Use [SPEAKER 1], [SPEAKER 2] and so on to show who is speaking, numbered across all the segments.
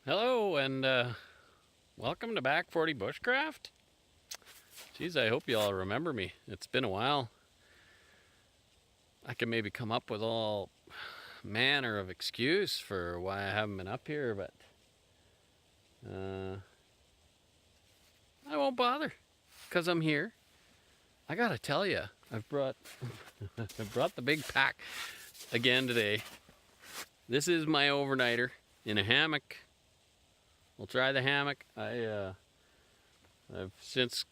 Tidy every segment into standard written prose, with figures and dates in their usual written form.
[SPEAKER 1] Hello and welcome to Back 40 Bushcraft. Geez, I hope you all remember me. It's been a while. I can maybe come up with all manner of excuse for why I haven't been up here, but I won't bother because I'm here. I gotta tell you, I've brought I brought the big pack again today. This is my overnighter in a hammock. We'll try the hammock. I've since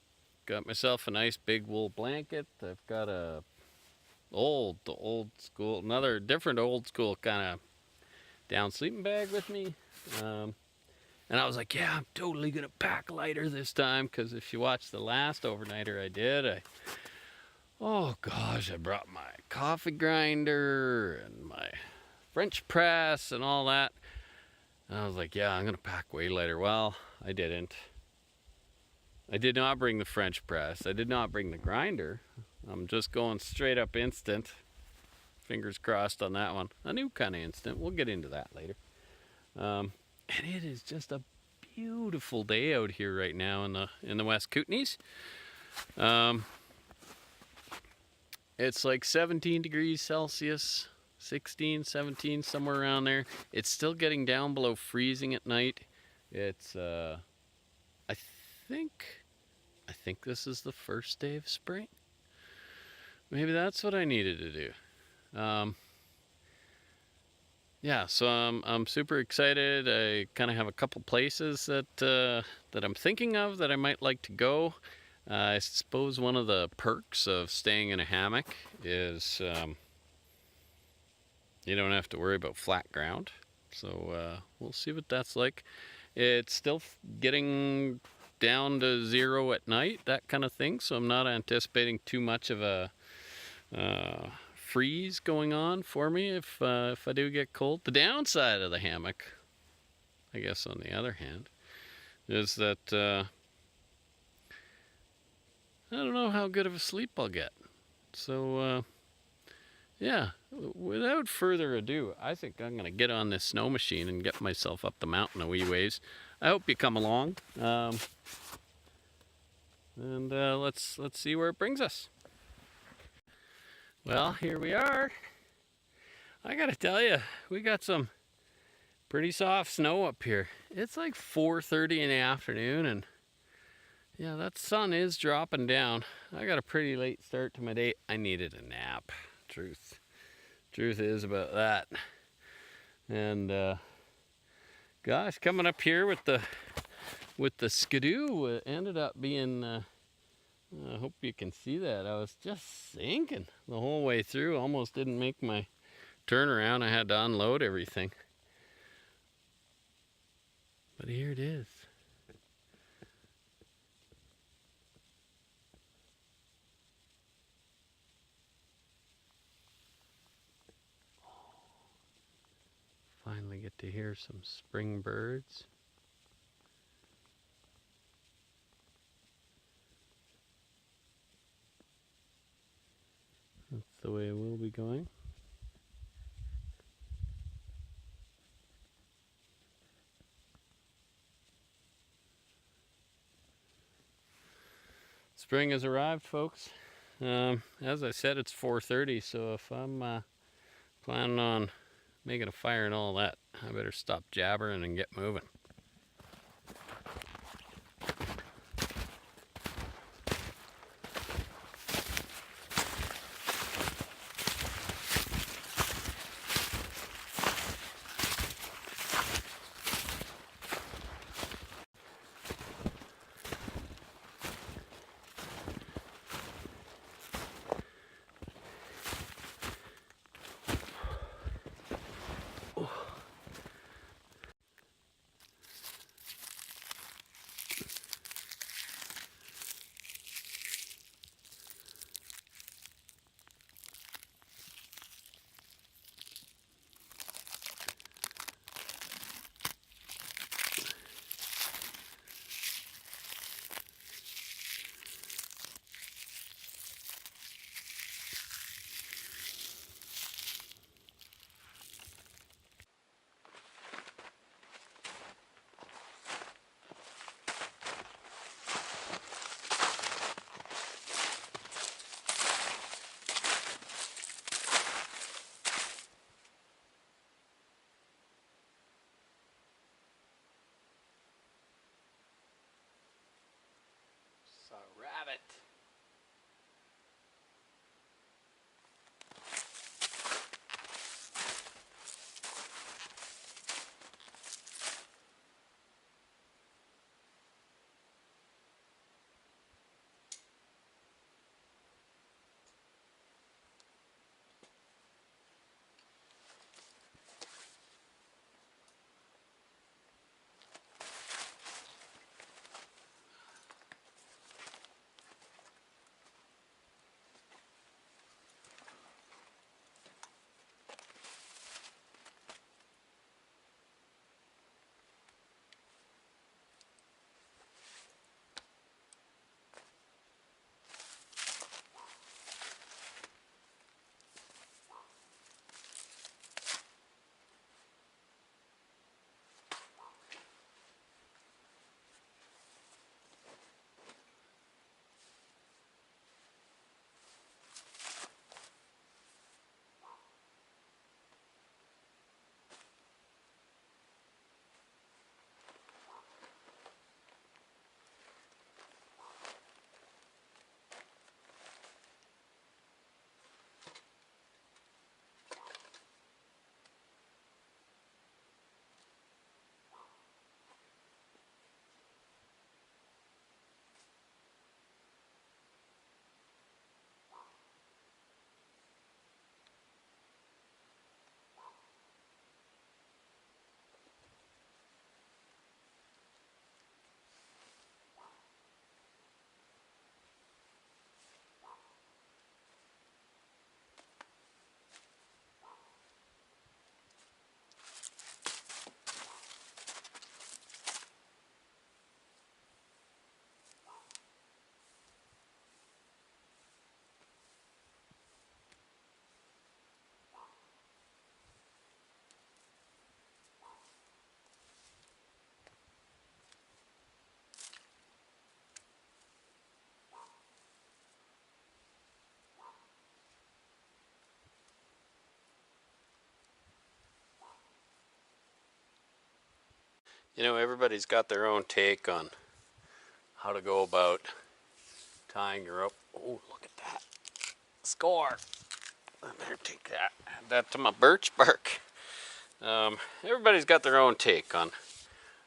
[SPEAKER 1] got myself a nice big wool blanket. I've got a old school, another different old school kind of down sleeping bag with me. And I was like, yeah, I'm totally gonna pack lighter this time, because if you watch the last overnighter I did, oh gosh, I brought my coffee grinder and my French press and all that. And I was like, yeah, I'm gonna pack way lighter. Well, I didn't. I did not bring the French press. I did not bring the grinder. I'm just going straight up instant. Fingers crossed on that one. A new kind of instant. We'll get into that later. And it is just a beautiful day out here right now in the West Kootenays. It's like 17 degrees Celsius, 16, 17, somewhere around there. It's still getting down below freezing at night. It's I think this is the first day of spring. Maybe that's what I needed to do. Yeah, so I'm super excited. I kind of have a couple places that I'm thinking of that I might like to go. I suppose one of the perks of staying in a hammock is you don't have to worry about flat ground. So we'll see what that's like. It's still getting down to 0 at night, that kind of thing. So I'm not anticipating too much of a freeze going on for me if I do get cold. The downside of the hammock, I guess, on the other hand, is that I don't know how good of a sleep I'll get. So yeah, without further ado, I think I'm gonna get on this snow machine and get myself up the mountain a wee ways. I hope you come along, and let's see where it brings us. Well, here we are. I gotta tell you, we got some pretty soft snow up here. It's like 4:30 in the afternoon, and yeah, that sun is dropping down. I got a pretty late start to my day. I needed a nap. Truth is about that. And gosh, coming up here with the skidoo ended up being. I hope you can see that. I was just sinking the whole way through. Almost didn't make my turnaround. I had to unload everything. But here it is. Finally get to hear some spring birds. That's the way we'll be going. Spring has arrived, folks. As I said, it's 4:30, so if I'm planning on making a fire and all that, I better stop jabbering and get moving. You know, everybody's got their own take on how to go about tying your rope. Oh, look at that. Score! I better take that. Add that to my birch bark. Everybody's got their own take on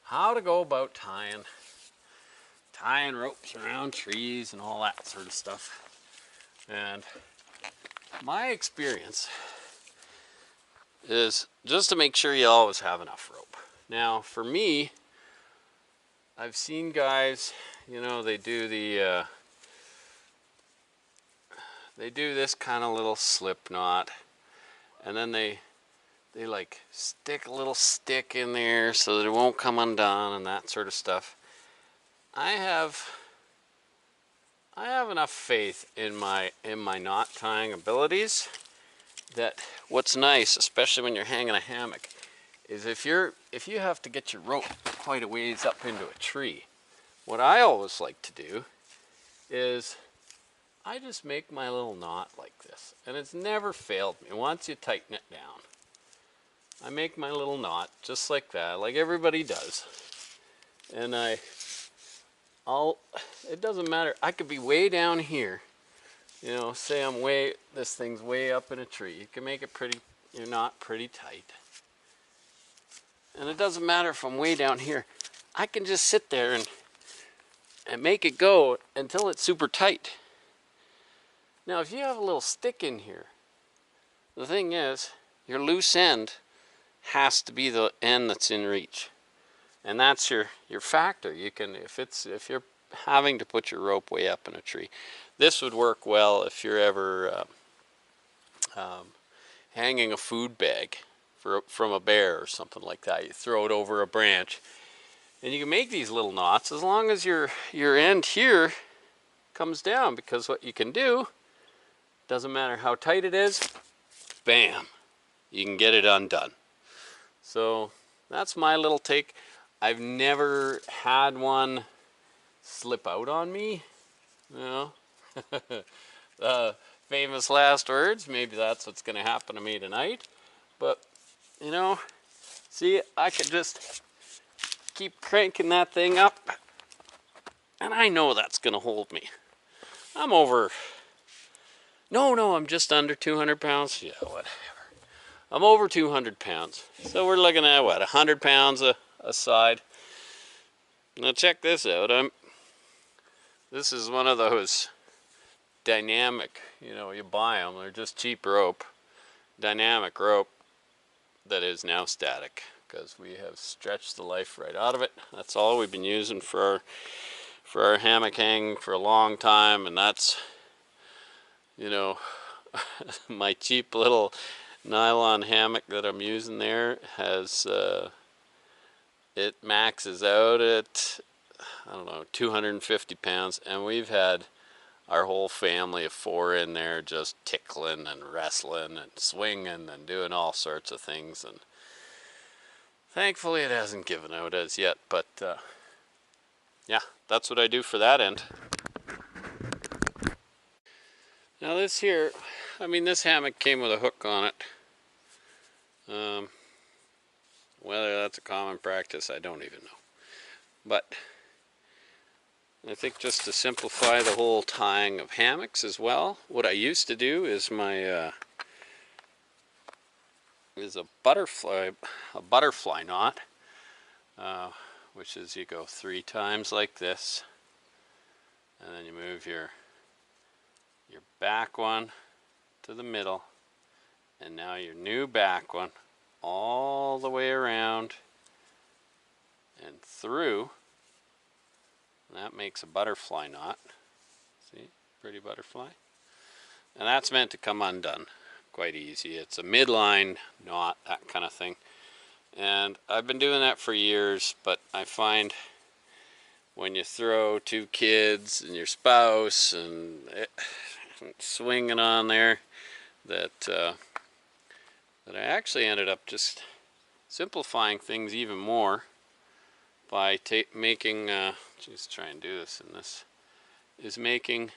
[SPEAKER 1] how to go about tying ropes around trees and all that sort of stuff. And my experience is just to make sure you always have enough rope. Now, for me, I've seen guys, you know, they do this kind of little slip knot, and then they like stick a little stick in there so that it won't come undone and that sort of stuff. I have enough faith in my knot tying abilities that what's nice, especially when you're hanging a hammock, is if you have to get your rope quite a ways up into a tree, what I always like to do is I just make my little knot like this, and it's never failed me. Once you tighten it down, I make my little knot just like that, like everybody does, and it doesn't matter. I could be way down here, you know, say this thing's way up in a tree. You can make it your knot pretty tight. And it doesn't matter if I'm way down here. I can just sit there and make it go until it's super tight. Now, if you have a little stick in here, the thing is, your loose end has to be the end that's in reach. And that's your factor. You can, if you're having to put your rope way up in a tree, this would work well if you're ever hanging a food bag from a bear or something like that. You throw it over a branch, and you can make these little knots as long as your end here comes down, because what you can do, doesn't matter how tight it is, bam, you can get it undone. So that's my little take. I've never had one slip out on me, you know. Famous last words, maybe that's what's going to happen to me tonight. But, you know, see, I could just keep cranking that thing up, and I know that's going to hold me. I'm just under 200 pounds. Yeah, whatever. I'm over 200 pounds. So we're looking at, what, 100 pounds a side. Now check this out. This is one of those dynamic, you know, you buy them, they're just cheap rope, dynamic rope that is now static, because we have stretched the life right out of it. That's all we've been using for our hammock hang for a long time, and that's, you know, my cheap little nylon hammock that I'm using there has it maxes out at, I don't know, 250 pounds, and we've had our whole family of 4 in there just tickling and wrestling and swinging and doing all sorts of things, and thankfully it hasn't given out as yet. But yeah, that's what I do for that end. Now this here, I mean, this hammock came with a hook on it. Whether that's a common practice, I don't even know. But I think just to simplify the whole tying of hammocks as well, what I used to do is is a butterfly knot, which is you go 3 times like this, and then you move your back one to the middle, and now your new back one all the way around and through. That makes a butterfly knot. See, pretty butterfly. And that's meant to come undone quite easy. It's a midline knot, that kind of thing. And I've been doing that for years, but I find when you throw 2 kids and your spouse and swinging on there, that I actually ended up just simplifying things even more by making, just try and do this in this, is making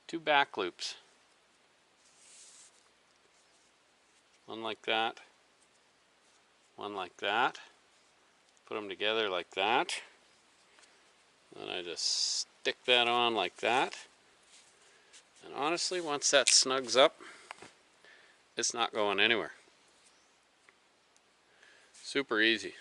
[SPEAKER 1] 2 back loops. One like that, one like that, Put them together like that. Then I just stick that on like that. And honestly, once that snugs up, it's not going anywhere. Super easy.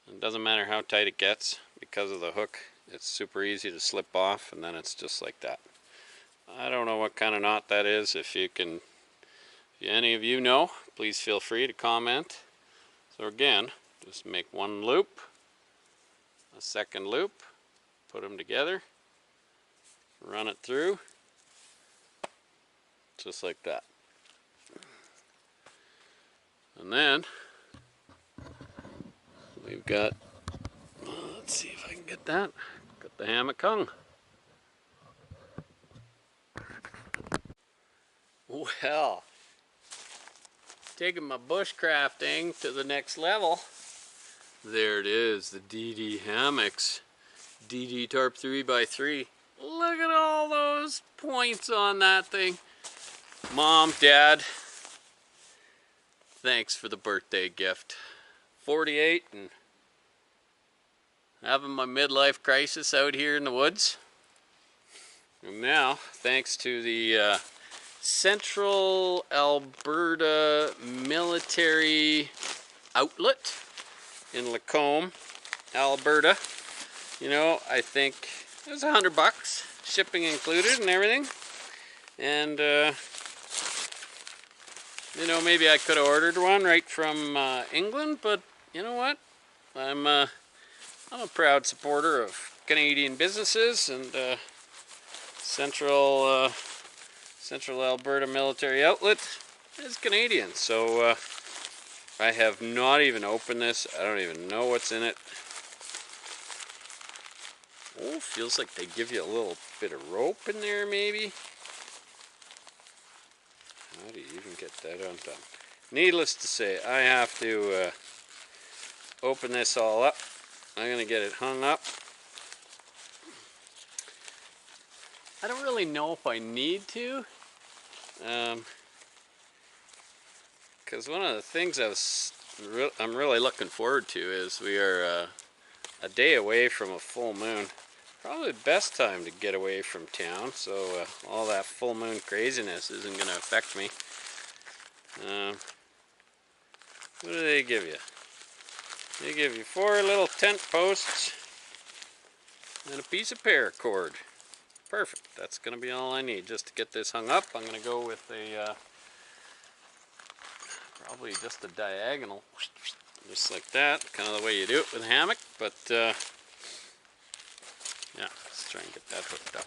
[SPEAKER 1] It doesn't matter how tight it gets because of the hook. It's super easy to slip off, and then it's just like that. I don't know what kind of knot that is. If any of you know, please feel free to comment. So again, just make one loop, a second loop, put them together, run it through, just like that. And then we've got, let's see if I can get that, got the hammock hung. Well, taking my bushcrafting to the next level. There it is, the DD hammocks, DD tarp 3x3. Look at all those points on that thing. Mom, Dad, thanks for the birthday gift. 48 and having my midlife crisis out here in the woods. And now, thanks to the Central Alberta Military Outlet in Lacombe, Alberta. You know, I think it was $100, shipping included and everything. And you know, maybe I could have ordered one right from England, but you know what? I'm a proud supporter of Canadian businesses, and Central Alberta Military Outlet is Canadian. So I have not even opened this. I don't even know what's in it. Oh, feels like they give you a little bit of rope in there, maybe. How do you even get that undone? Needless to say, I have to open this all up. I'm going to get it hung up. I don't really know if I need to. Because one of the things I'm really looking forward to is we are a day away from a full moon. Probably the best time to get away from town, so all that full moon craziness isn't going to affect me. What do they give you? They give you 4 little tent posts and a piece of paracord. Perfect. That's going to be all I need just to get this hung up. I'm going to go with a probably just a diagonal, just like that, kind of the way you do it with a hammock. But yeah, let's try and get that hooked up.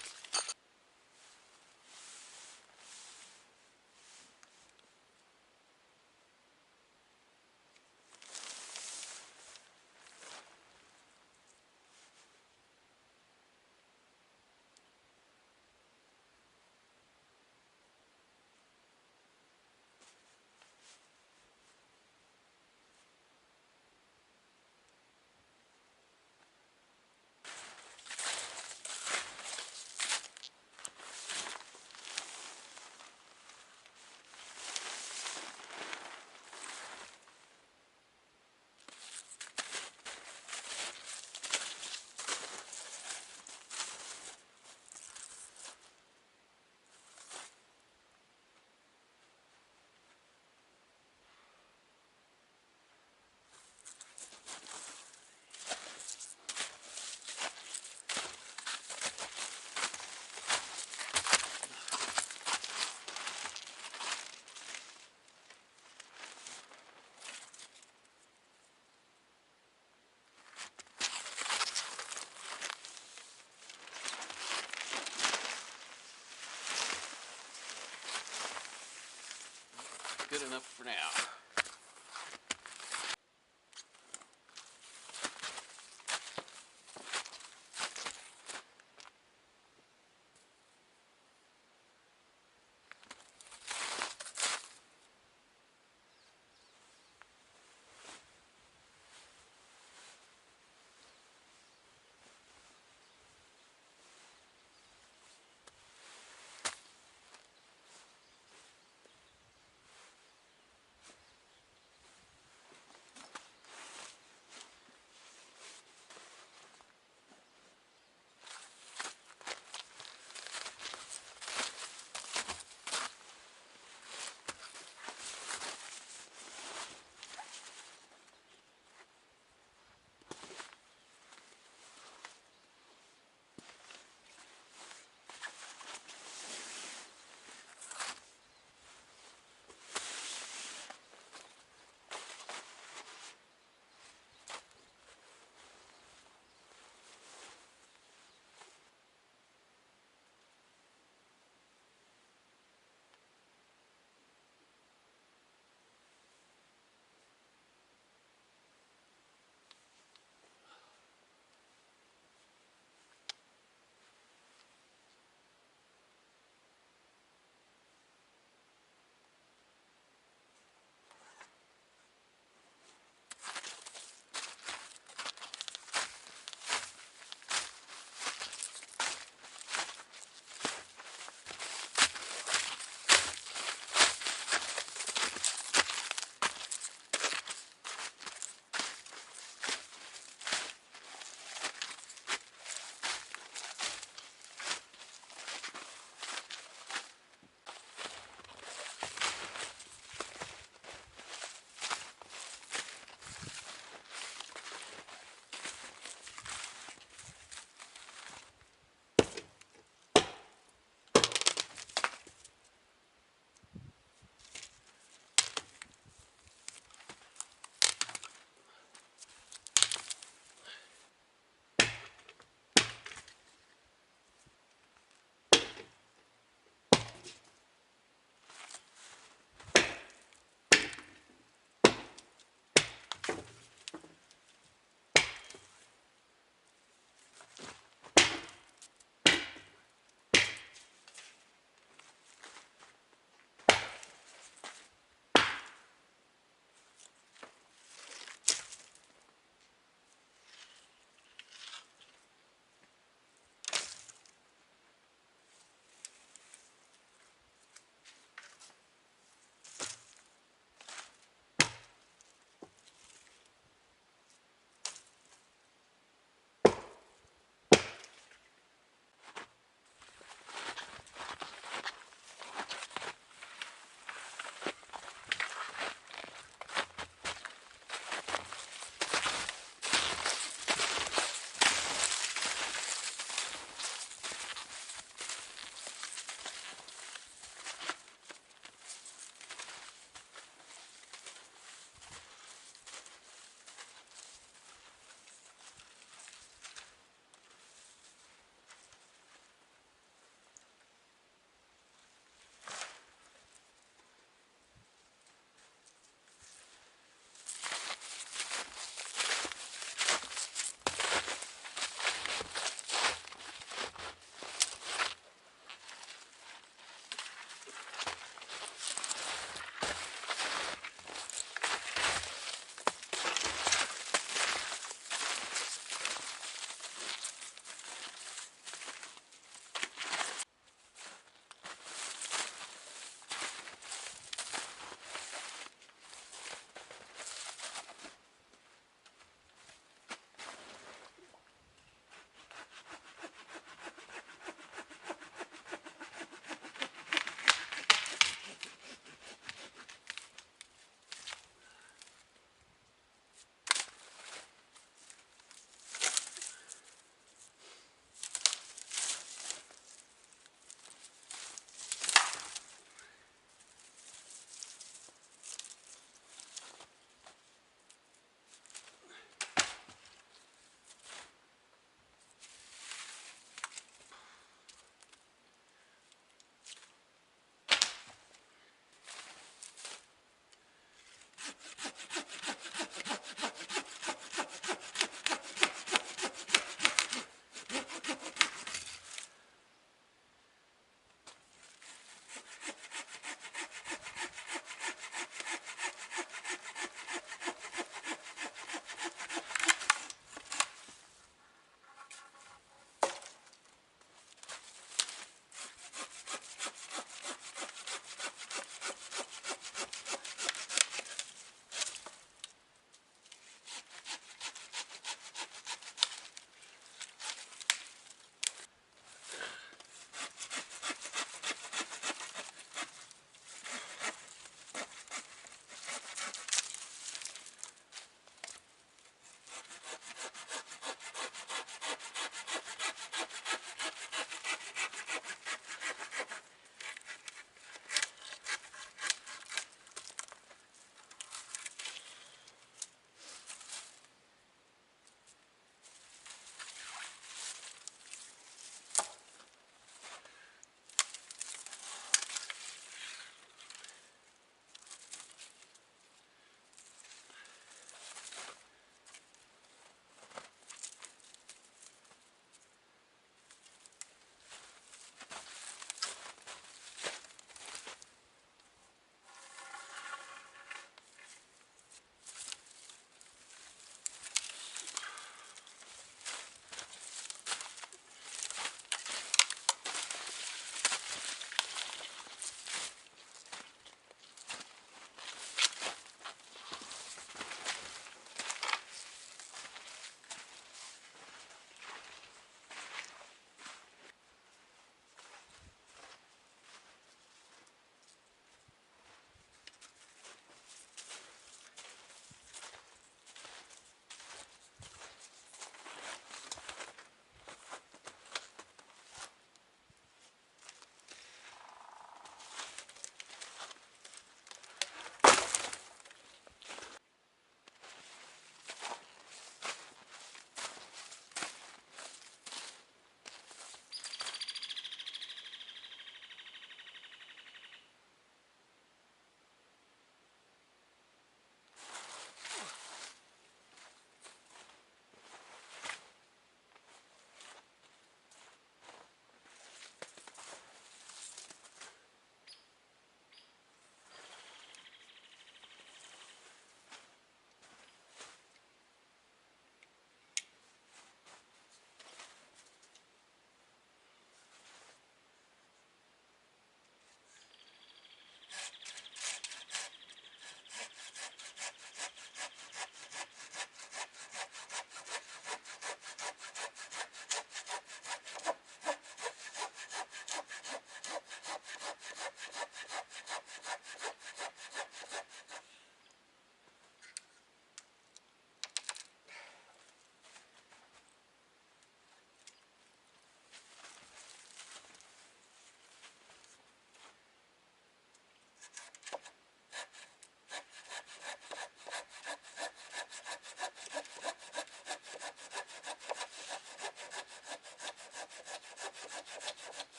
[SPEAKER 1] Good enough for now.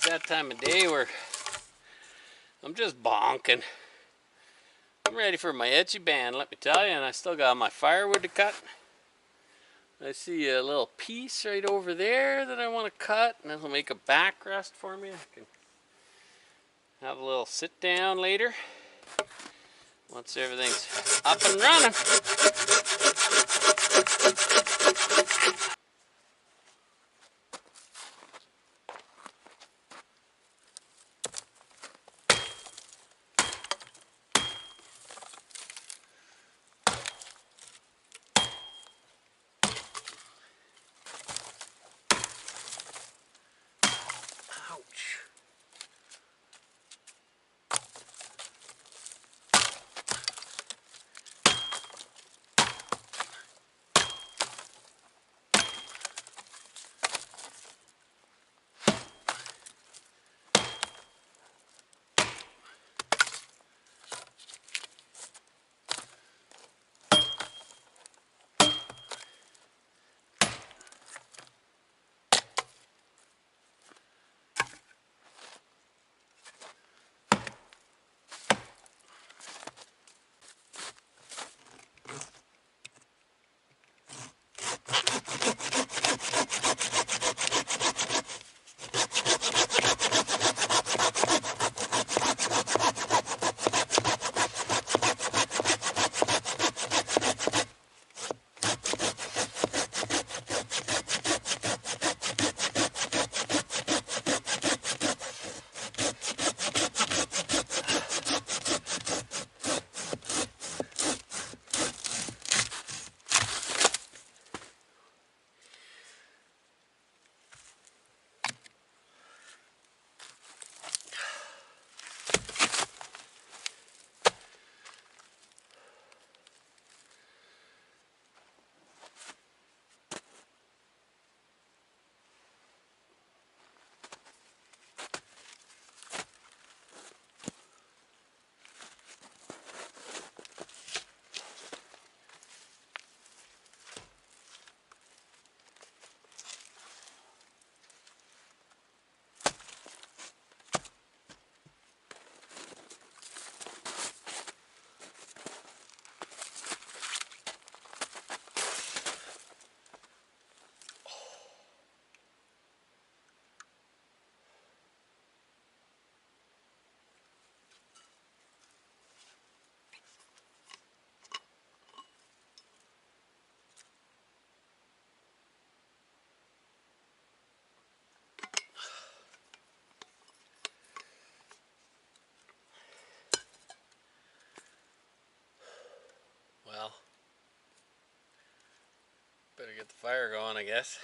[SPEAKER 1] It's that time of day where I'm just bonking. I'm ready for my etchy band, let me tell you, and I still got my firewood to cut. I see a little piece right over there that I want to cut, and that'll make a backrest for me. I can have a little sit down later once everything's up and running. Ouch. Well, better get the fire going, I guess.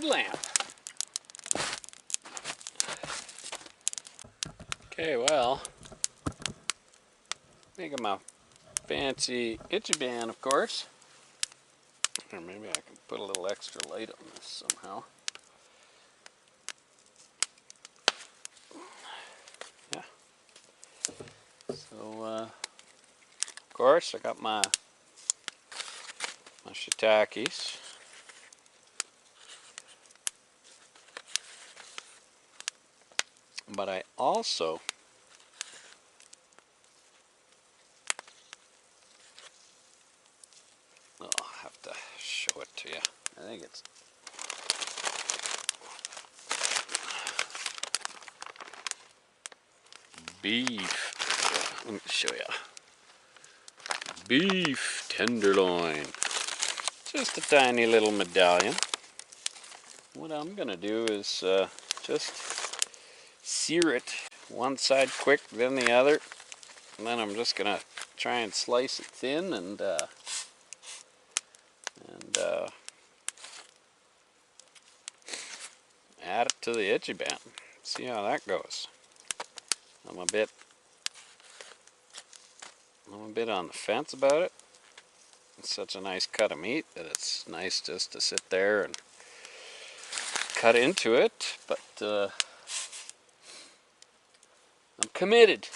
[SPEAKER 1] headlamp. Okay, well, making my fancy itchy band, of course. Or maybe I can put a little extra light on this somehow. Yeah. So, of course, I got my shiitakes. But I also I'll have to show it to you. I think it's beef. Let me show you. Beef tenderloin. Just a tiny little medallion. What I'm gonna do is just sear it one side quick, then the other, and then I'm just gonna try and slice it thin and add it to the itchy band. See how that goes. I'm a bit on the fence about it. It's such a nice cut of meat that it's nice just to sit there and cut into it, but I'm committed.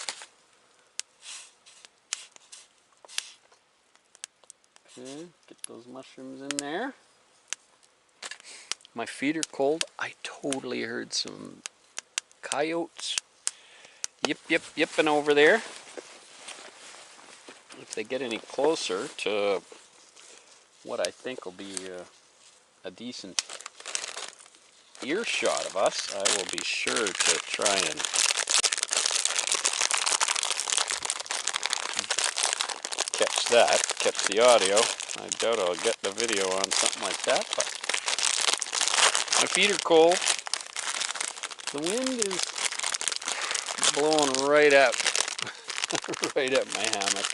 [SPEAKER 1] Okay, get those mushrooms in there. My feet are cold. I totally heard some coyotes yipping over there. If they get any closer to what I think will be a decent earshot of us, I will be sure to try and catch the audio. I doubt I'll get the video on something like that, but my feet are cold. The wind is blowing right up, right up my hammock.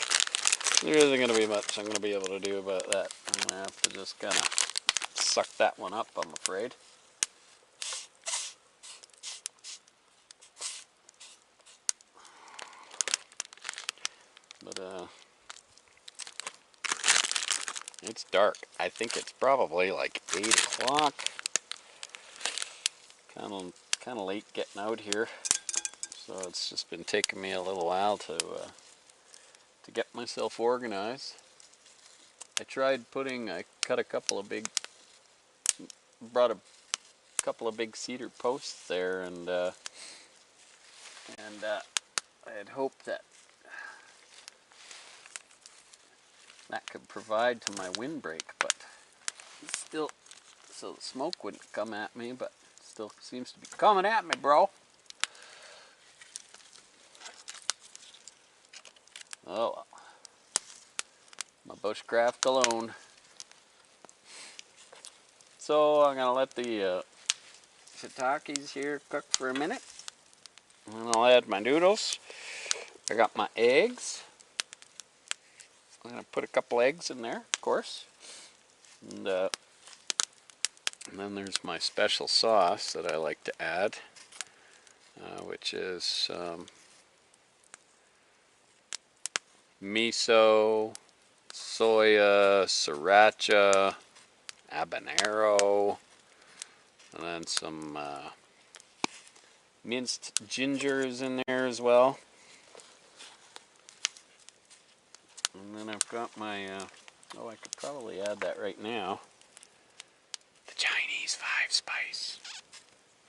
[SPEAKER 1] There isn't going to be much I'm going to be able to do about that. I'm going to have to just kind of suck that one up, I'm afraid. But it's dark. I think it's probably like 8 o'clock. Kind of late getting out here, so it's just been taking me a little while to get myself organized. I cut a couple of brought a couple of big cedar posts there, and I had hoped that could provide to my windbreak, but still, so the smoke wouldn't come at me, but still seems to be coming at me, bro. Oh well. My bushcraft alone. So I'm gonna let the shiitakes here cook for a minute, and then I'll add my noodles. I got my eggs. I'm gonna put a couple eggs in there, of course, and then there's my special sauce that I like to add, which is miso, soya, sriracha, habanero, and then some minced ginger is in there as well. And then I've got my, I could probably add that right now. The Chinese 5-spice.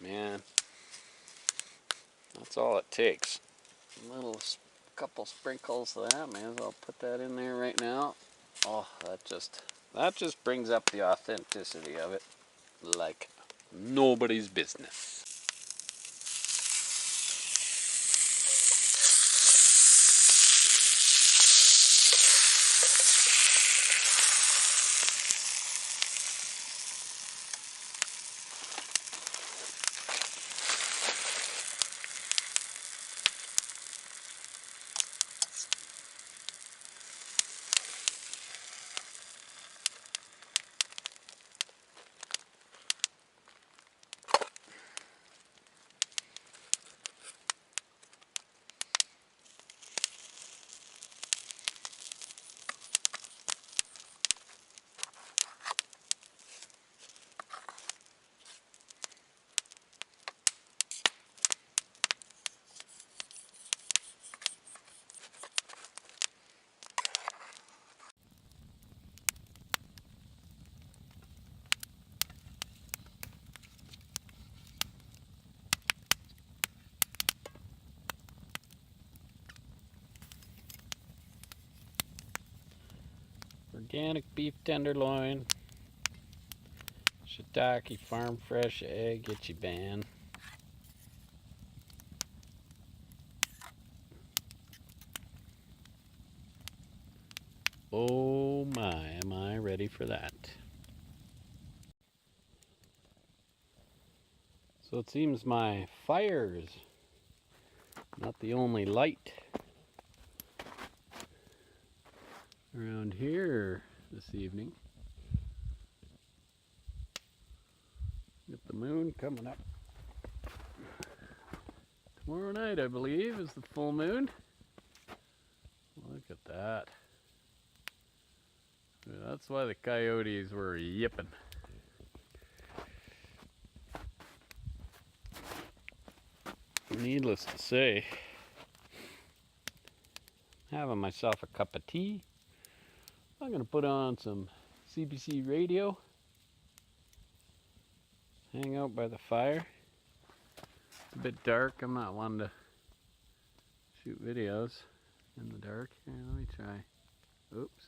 [SPEAKER 1] Man, that's all it takes. A couple sprinkles of that, man. I'll put that in there right now. Oh, that just brings up the authenticity of it like nobody's business. Organic beef tenderloin. Shiitake farm fresh egg Ichiban. Oh my, am I ready for that. So it seems my fire's not the only light around here this evening. Get the moon coming up. Tomorrow night, I believe, is the full moon. Look at that. That's why the coyotes were yipping. Needless to say, having myself a cup of tea. I'm going to put on some CBC radio. Hang out by the fire. It's a bit dark. I'm not one to shoot videos in the dark. Here, let me try. Oops.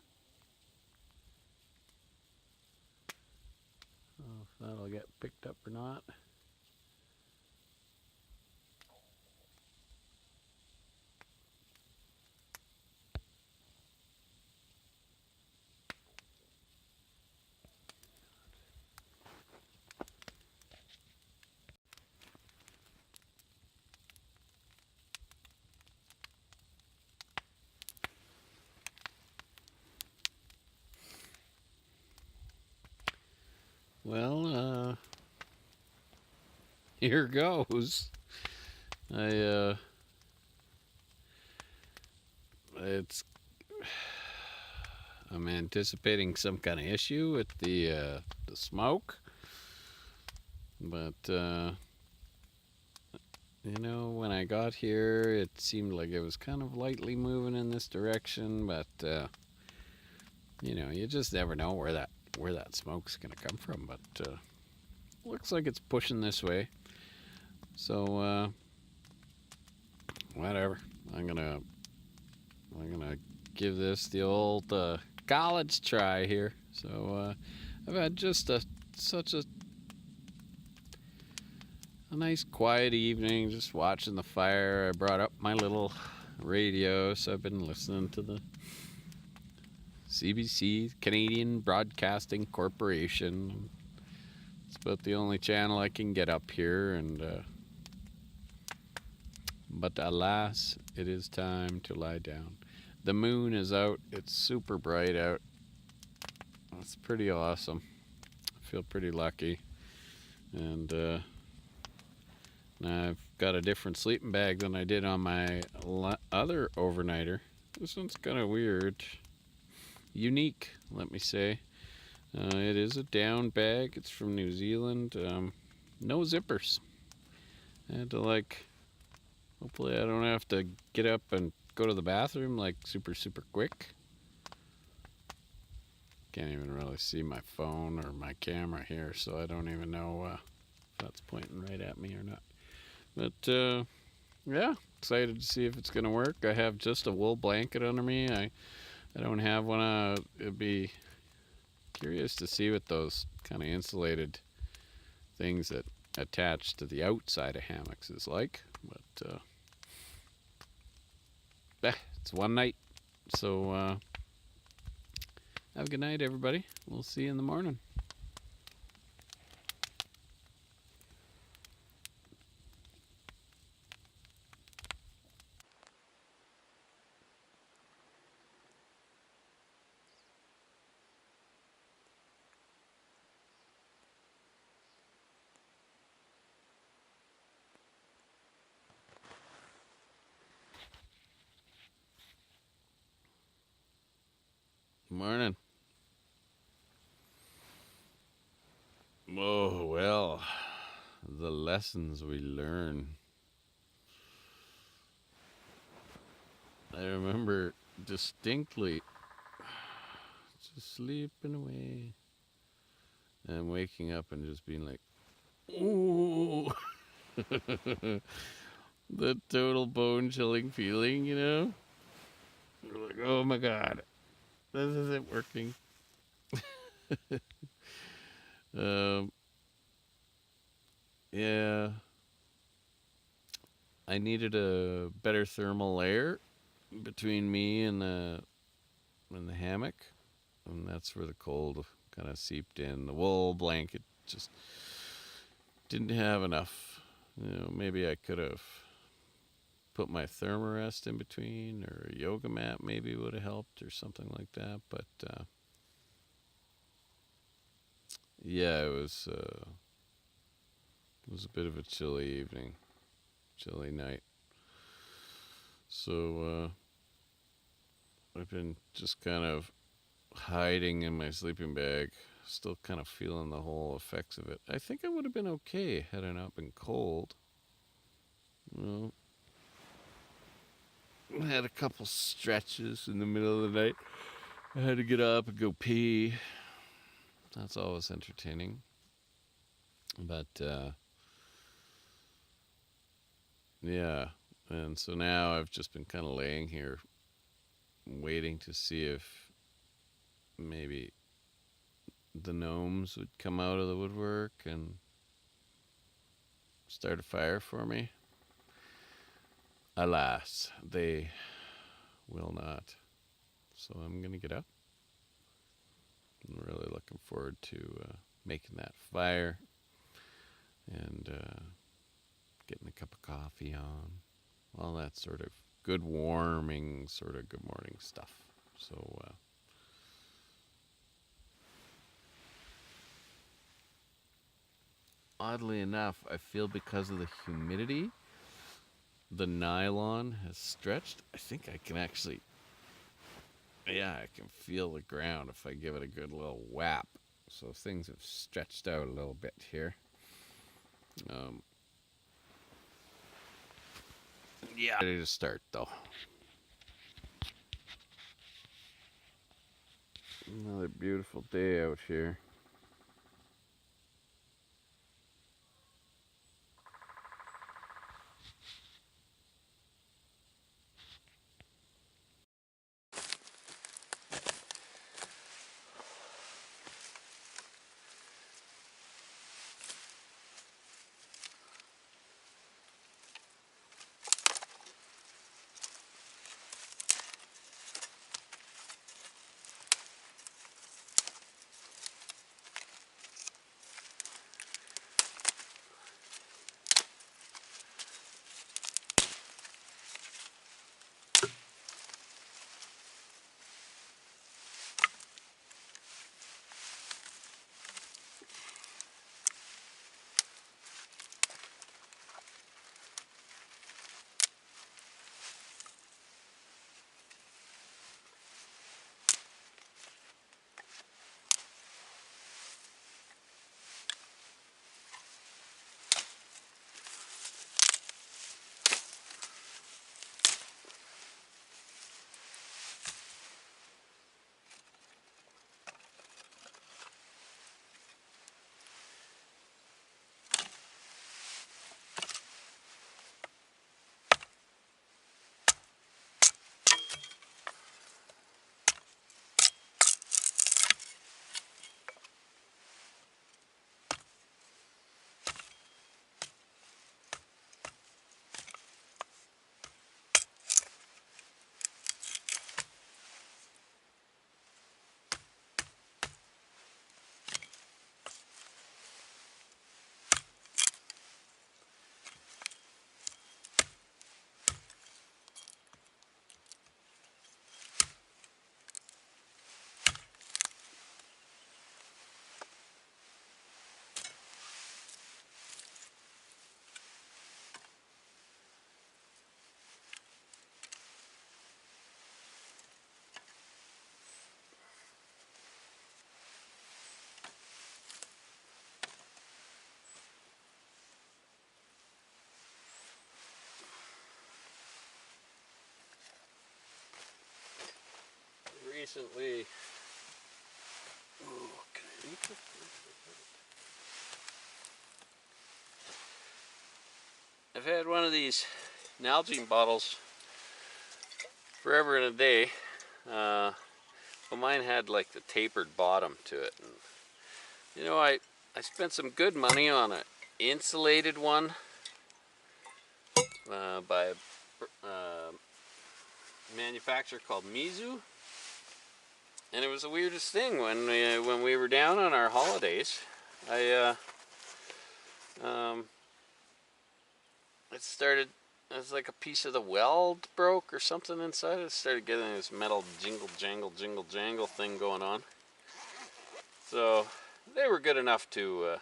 [SPEAKER 1] I don't know if that'll get picked up or not. Well, here goes. I'm anticipating some kind of issue with the smoke, but you know, when I got here, it seemed like it was kind of lightly moving in this direction, but you know, you just never know where that smoke's gonna come from. But looks like it's pushing this way, so whatever. I'm gonna give this the old college try here. So I've had just such a nice quiet evening, just watching the fire. I brought up my little radio, so I've been listening to the CBC, Canadian Broadcasting Corporation. It's about the only channel I can get up here, and but alas, it is time to lie down. The moon is out. It's super bright out. It's pretty awesome. I feel pretty lucky, and I've got a different sleeping bag than I did on my other overnighter. This one's kind of weird. Unique, let me say. It is a down bag. It's from New Zealand. No zippers. I had to hopefully I don't have to get up and go to the bathroom super quick. Can't even really see my phone or my camera here, so I don't even know if that's pointing right at me or not. But yeah, excited to see if it's gonna work. I have just a wool blanket under me. I don't have one. It'd be curious to see what those kind of insulated things that attach to the outside of hammocks is like. But it's one night, so have a good night, everybody. We'll see you in the morning. Morning. Oh, well, the lessons we learn. I remember distinctly just sleeping away and waking up and just being like, ooh. The total bone-chilling feeling, you know? You're like, oh my God, this isn't working. Um, yeah, I needed a better thermal layer between me and the hammock, and that's where the cold kind of seeped in. The wool blanket just didn't have enough. Maybe I could have put my thermarest in between, or a yoga mat maybe would have helped, or something like that. But yeah, it was a bit of a chilly evening, chilly night. So I've been just kind of hiding in my sleeping bag, still kind of feeling the whole effects of it. I think I would have been okay had I not been cold. Well, I had a couple stretches in the middle of the night. I had to get up and go pee. That's always entertaining. But yeah, and so now I've just been kind of laying here waiting to see if maybe the gnomes would come out of the woodwork and start a fire for me. Alas, they will not. So I'm going to get up. I'm really looking forward to making that fire and getting a cup of coffee on. All that sort of good warming, sort of good morning stuff. So oddly enough, I feel because of the humidity, the nylon has stretched. I think I can actually, yeah, I can feel the ground if I give it a good little whap. So things have stretched out a little bit here. Yeah, ready to start though. Another beautiful day out here. Recently, oh, can I reach it? I've had one of these Nalgene bottles forever and a day. Well, mine had like the tapered bottom to it. And, you know, I spent some good money on an insulated one by a manufacturer called Mizu. And it was the weirdest thing when we were down on our holidays. It started. It was like a piece of the weld broke or something inside it. Started getting this metal jingle jangle thing going on. So they were good enough to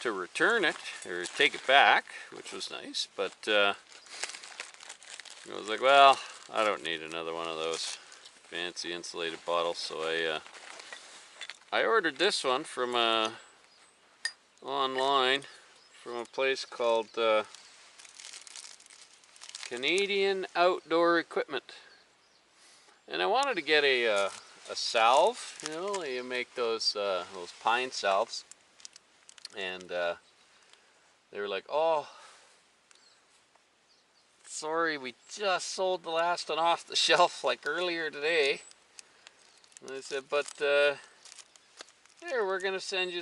[SPEAKER 1] return it or take it back, which was nice. But I was like, well, I don't need another one of those fancy insulated bottles. So I ordered this one from online from a place called Canadian Outdoor Equipment, and I wanted to get a salve. You know, you make those pine salves, and they were like, "Oh, sorry, we just sold the last one off the shelf like earlier today." And I said, "But here, we're gonna send you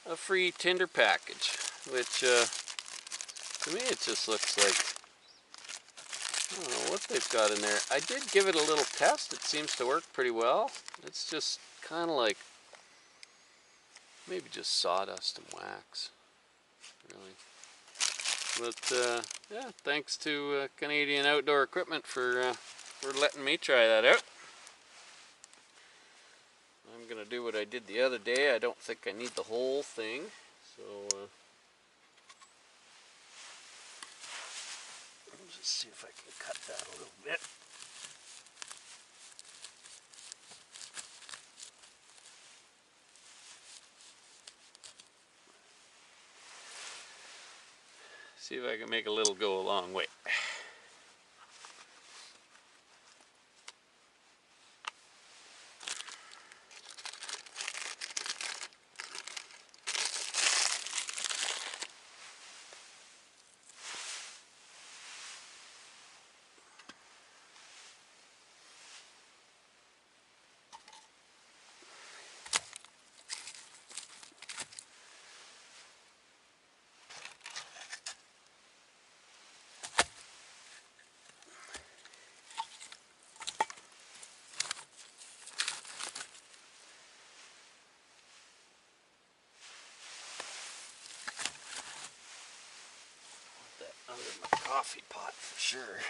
[SPEAKER 1] a free tinder package," which to me it just looks like, I don't know what they've got in there. I did give it a little test. It seems to work pretty well. It's just kind of like maybe just sawdust and wax, really. But yeah, thanks to Canadian Outdoor Equipment for letting me try that out. I'm gonna do what I did the other day. I don't think I need the whole thing, so let's just see if I can cut that a little bit. See if I can make a little go a long way. Under my coffee pot for sure.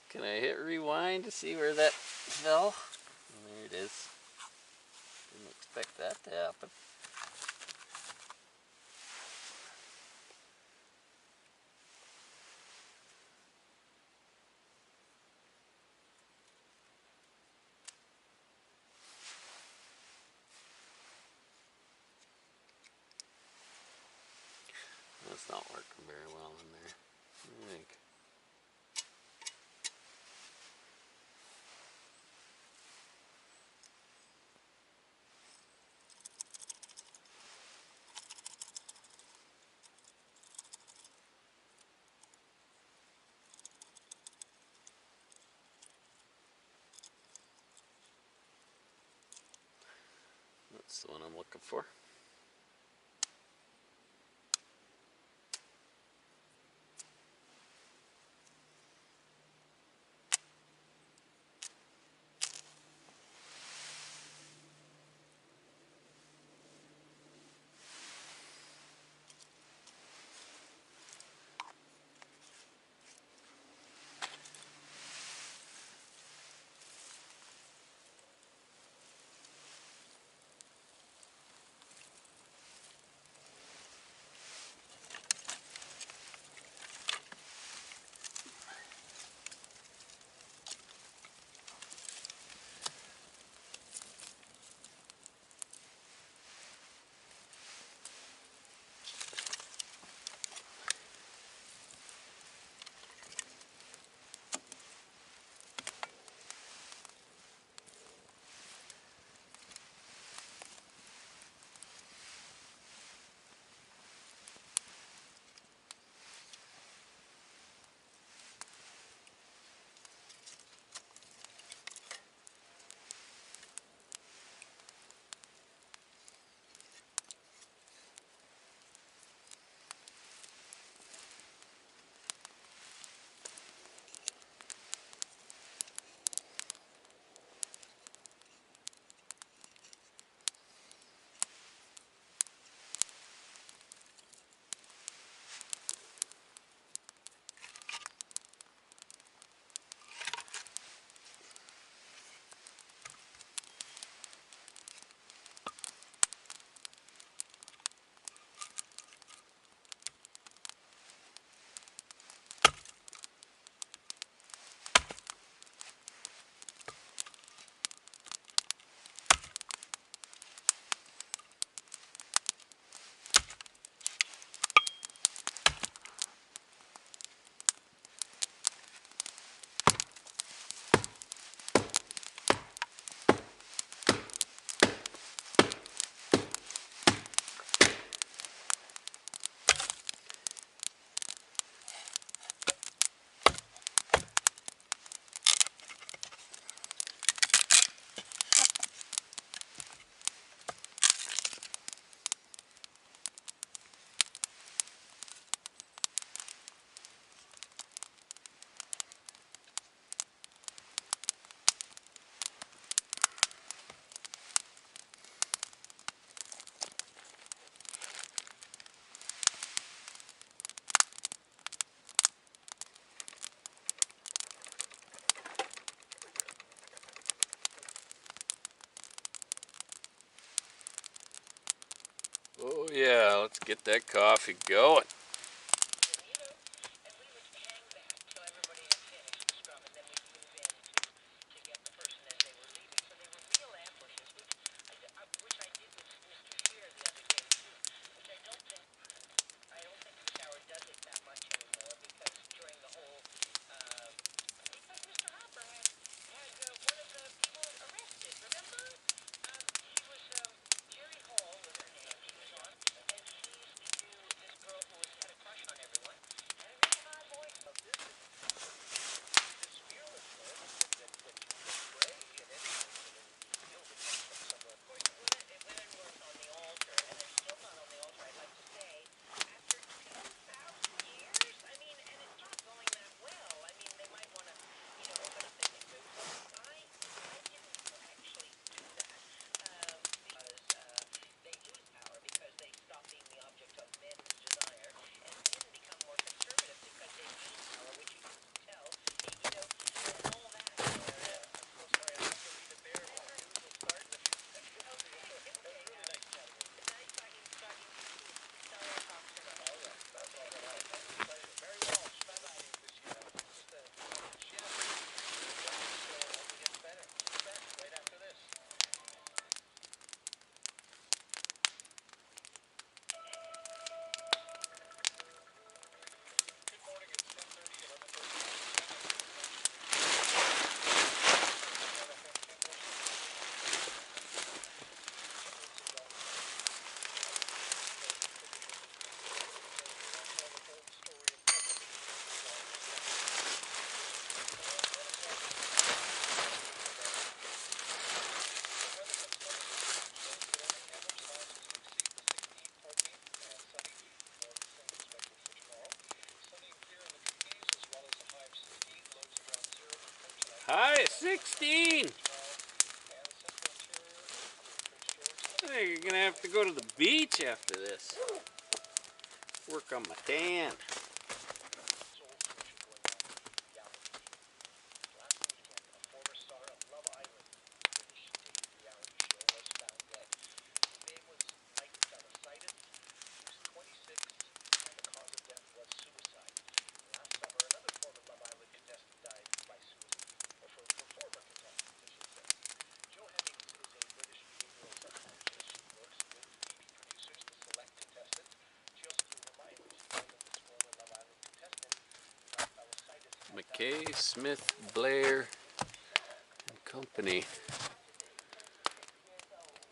[SPEAKER 1] Can I hit rewind to see where that fell? There it is. Didn't expect that to happen. That's not working very well in there, I think. That's the one I'm looking for. yeah, let's get that coffee going. High 16. I think you're gonna have to go to the beach after this. Work on my tan. McKay, Smith, Blair and Company.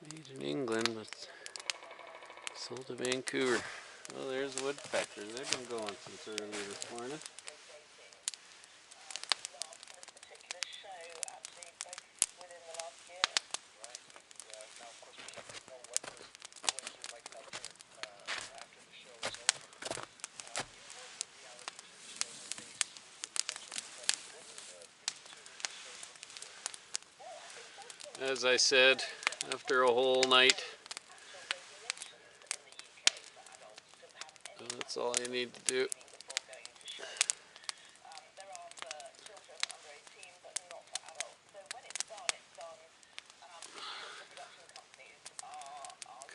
[SPEAKER 1] Made in England, but sold to Vancouver. Well, there's the woodpeckers. They've been going since early this morning. As I said, after a whole night, that's all you need to do.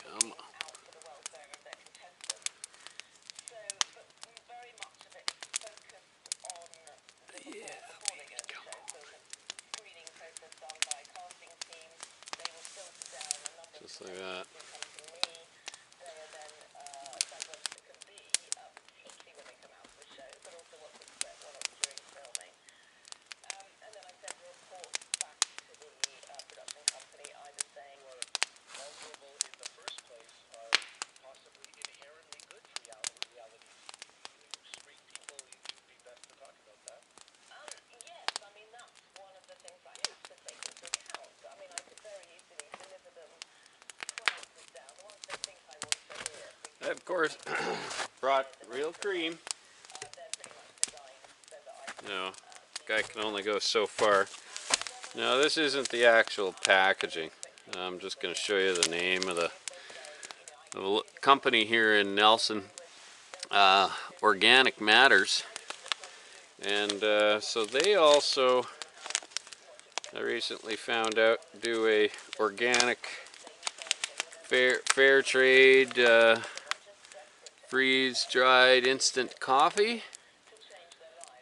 [SPEAKER 1] Come on. Yeah, baby, come on. Just like that. I, of course, brought real cream. No, guy can only go so far. Now, this isn't the actual packaging. I'm just going to show you the name of the company here in Nelson, Organic Matters. And so they also, I recently found out, do a organic fair trade freeze-dried instant coffee.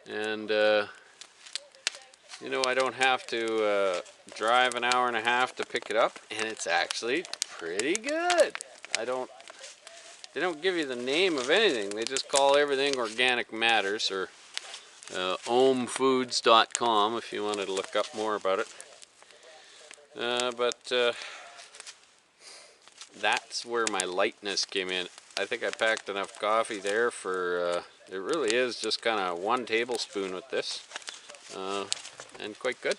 [SPEAKER 1] And you know, I don't have to drive an hour and a half to pick it up, and it's actually pretty good. They don't give you the name of anything. They just call everything organic matters, or ohmfoods.com if you wanted to look up more about it. But that's where my lightness came in. I think I packed enough coffee there for, it really is just kind of 1 tablespoon with this, and quite good.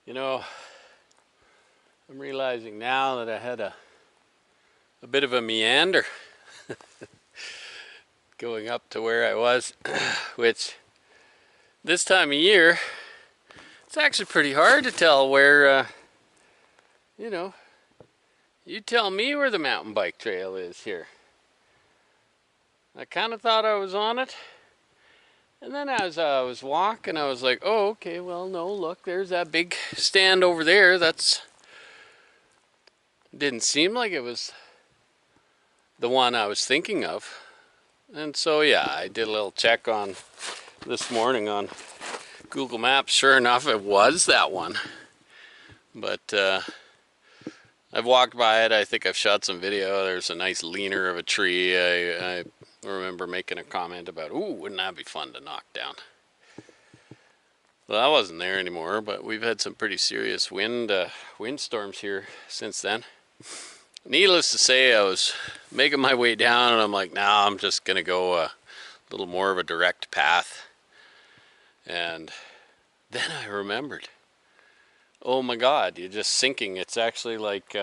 [SPEAKER 1] You know, I'm realizing now that I had a a bit of a meander going up to where I was, which this time of year, it's actually pretty hard to tell where, you know, you tell me where the mountain bike trail is here. I kind of thought I was on it, and then as I was walking, I was like, oh, okay, well, no, look, there's that big stand over there. Didn't seem like it was the one I was thinking of. And so, yeah, I did a little check on this morning on Google Maps. Sure enough, it was that one. But I've walked by it. I think I've shot some video. There's a nice leaner of a tree. I remember making a comment about, ooh, wouldn't that be fun to knock down? Well, I wasn't there anymore, but we've had some pretty serious windstorms here since then. Needless to say, I was making my way down, and I'm like, nah, I'm just going to go a little more of a direct path. And then I remembered, oh my God, you're just sinking. It's actually like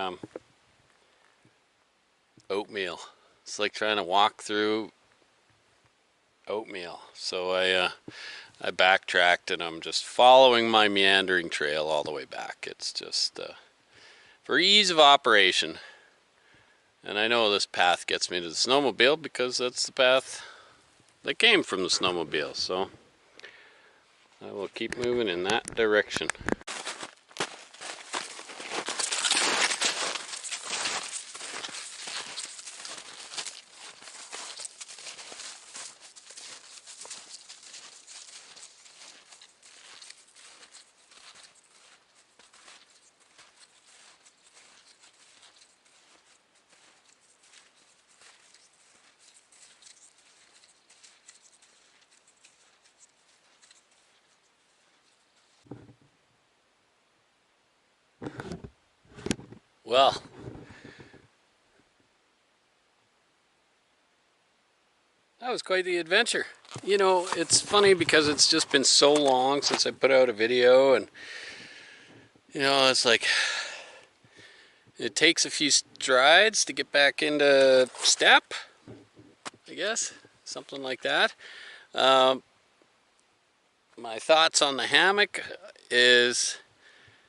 [SPEAKER 1] oatmeal. It's like trying to walk through oatmeal. So I backtracked, and I'm just following my meandering trail all the way back. It's just for ease of operation. And I know this path gets me to the snowmobile because that's the path that came from the snowmobile. So I will keep moving in that direction. Well, that was quite the adventure. You know, it's funny because it's just been so long since I put out a video, and you know, it's like it takes a few strides to get back into step, I guess, something like that. My thoughts on the hammock is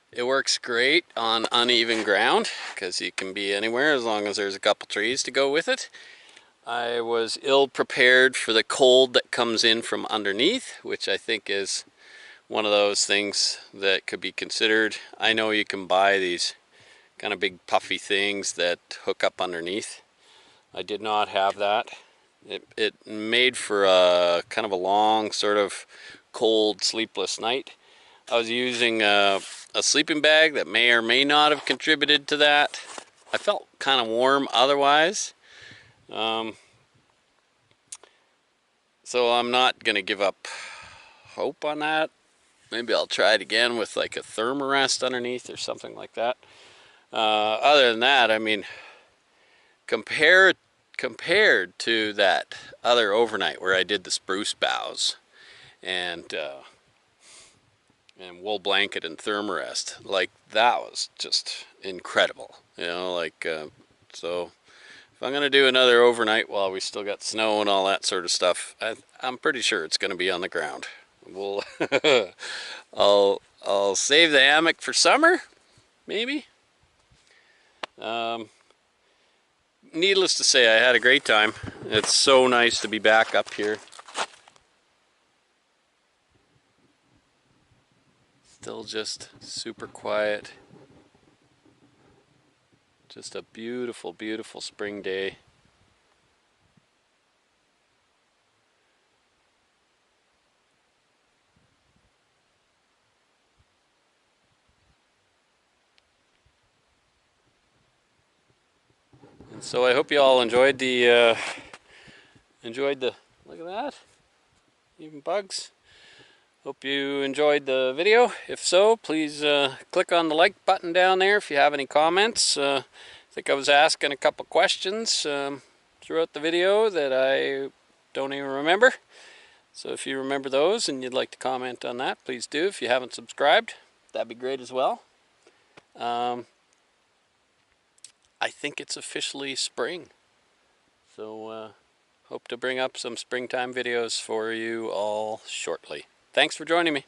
[SPEAKER 1] it works great on uneven ground because you can be anywhere as long as there's a couple trees to go with it. I was ill prepared for the cold that comes in from underneath, which I think is one of those things that could be considered. I know you can buy these kind of big puffy things that hook up underneath. I did not have that. It made for a kind of a long sort of cold, sleepless night. I was using a sleeping bag that may or may not have contributed to that. I felt kind of warm otherwise. So I'm not going to give up hope on that. Maybe I'll try it again with like a thermarest underneath or something like that. Other than that, I mean, compared to that other overnight where I did the spruce boughs and wool blanket and thermarest, like that was just incredible. You know, like so if I'm gonna do another overnight while we still got snow and all that sort of stuff, I'm pretty sure it's gonna be on the ground. We'll I'll save the hammock for summer, maybe. Needless to say, I had a great time. It's so nice to be back up here. Still just super quiet. Just a beautiful, beautiful spring day. And so I hope you all enjoyed the look at that, even bugs. Hope you enjoyed the video. If so, please click on the like button down there if you have any comments. I think I was asking a couple questions throughout the video that I don't even remember. So if you remember those and you'd like to comment on that, please do. If you haven't subscribed, that'd be great as well. I think it's officially spring. So hope to bring up some springtime videos for you all shortly. Thanks for joining me.